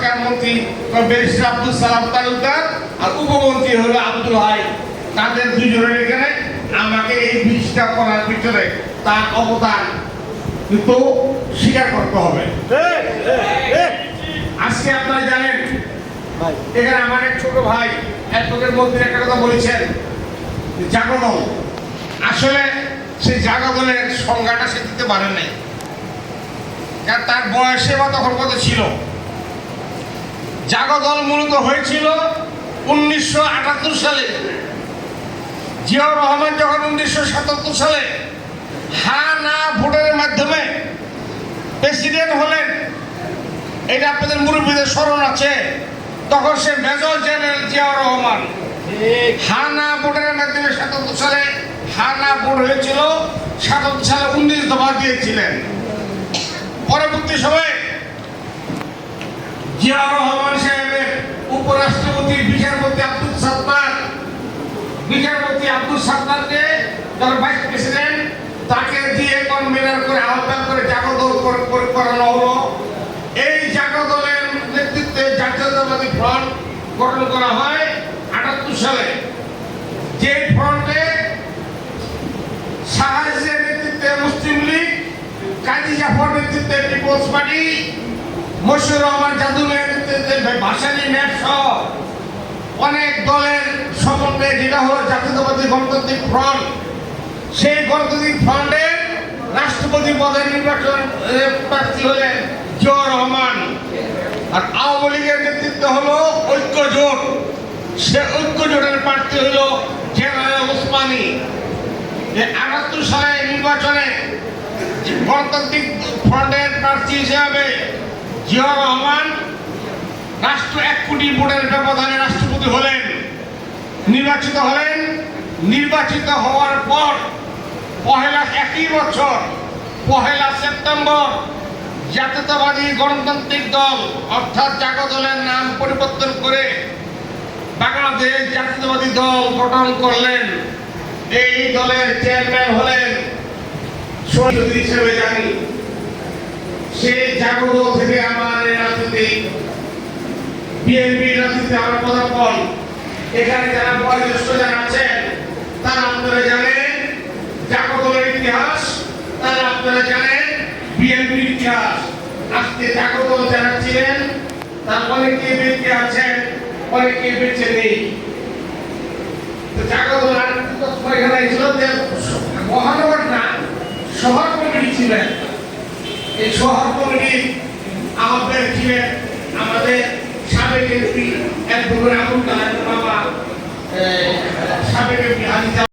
সরকার মন্ত্রী ব্যারিস্টার আব্দুল সালাম তালুকদার আর উপমন্ত্রী হলো আব্দুল হাই। তাদের দুজনের এখানে আমাকে এই ব্রিজটা করার ভিতরে তার অবদান কিন্তু স্বীকার করতে হবে। আজকে আপনারা জানেন এখানে আমার এক ছোট ভাই অ্যাডভোকেট মন্ত্রী একটা কথা বলেছেন, জাগদল। আসলে সেই জাগদলের সংজ্ঞাটা সে দিতে পারেন নাই, কারণ তার বয়সে বা তখন কত ছিল। জাগদল মূলত হয়েছিল 1978 সালে। জিয়াউর রহমান যখন 1977 সালে হা না ভোটের মাধ্যমে প্রেসিডেন্ট হলেন, এটা আপনাদের মুরব্বীদের স্মরণ আছে, তখন সে মেজর জেনারেল জিয়াউর রহমান হা না ভোটের মাধ্যমে 77 সালে হা না ভোট হয়েছিল। 77 সালে 19 দফা দিয়েছিলেন। পরবর্তী সময়ে জিয়াউর রহমান সাহেবের উপরাষ্ট্রপতি বিচারপতি আব্দুল সাত্তারকে যখন ভাইস প্রেসিডেন্ট, তাকে দিয়ে কনভেনার করে আহ্বান করে জাগদল করানো হলো। এই জাগদলের নেতৃত্বে জাতীয়তাবাদী ফ্রন্ট গঠন করা হয় 78 সালে। যে ফ্রন্টে শাহজিয়ার নেতৃত্বে মুসলিম লীগ, কাজী জাফর নেতৃত্বে পিপলস পার্টি, মশিউর রহমান জাদুলের নেতৃত্বে ভাসানী ম্যাপ সহ অনেক দলের সমন্বয়ে যেটা হলো জাতীয়তাবাদী গণতান্ত্রিক ফ্রন্ট। সেই গণতান্ত্রিক ফ্রন্টের রাষ্ট্রপতি পদের নির্বাচন প্রার্থী হলেন জিয়াউর রহমান। আর আওয়ামী লীগের নেতৃত্ব হলো ঐক্য জোট। সে ঐক্য জোটের প্রার্থী হলো জেনারেল ওসমানী। 78 সালে নির্বাচনে গণতান্ত্রিক ফ্রন্টের প্রার্থী হিসেবে জিয়াউর রহমান রাষ্ট্র 1 কোটি ভোটের ব্যবধানে রাষ্ট্রপতি হলেন, নির্বাচিত হলেন। নির্বাচিত হওয়ার পর একই বছর 1 সেপ্টেম্বর জাতীয়তাবাদী গণতান্ত্রিক দল অর্থাৎ জাগদলের নাম পরিবর্তন করে বাংলাদেশ জাতীয়তাবাদী দল গঠন করলেন। এই দলের চেয়ারম্যান হলেন শহীদ হিসেবে জানি। সেই জাগদল থেকে আমার রাজনীতি বিএনপি রাজনীতি আমার পদার্পণ। এখানে যারা বয়োজ্যেষ্ঠ যারা আছেন তারা আপনারা জানেন জাগদলের ইতিহাস, তারা আপনারা জানেন বিএনপির ইতিহাস। আজকে জাগদল যারা ছিলেন তার অনেকে বেঁচে আছেন, অনেকে বেঁচে নেই। জাগদল এখানে ছিল যে মহানগর না, শহর কমিটি ছিলেন। এই শহর কমিটি আমাদের ছিলেন আমাদের সাবেক এমপি অ্যাডভোকেট আবুল কালাম বাবা, সাবেক এমপি হাজি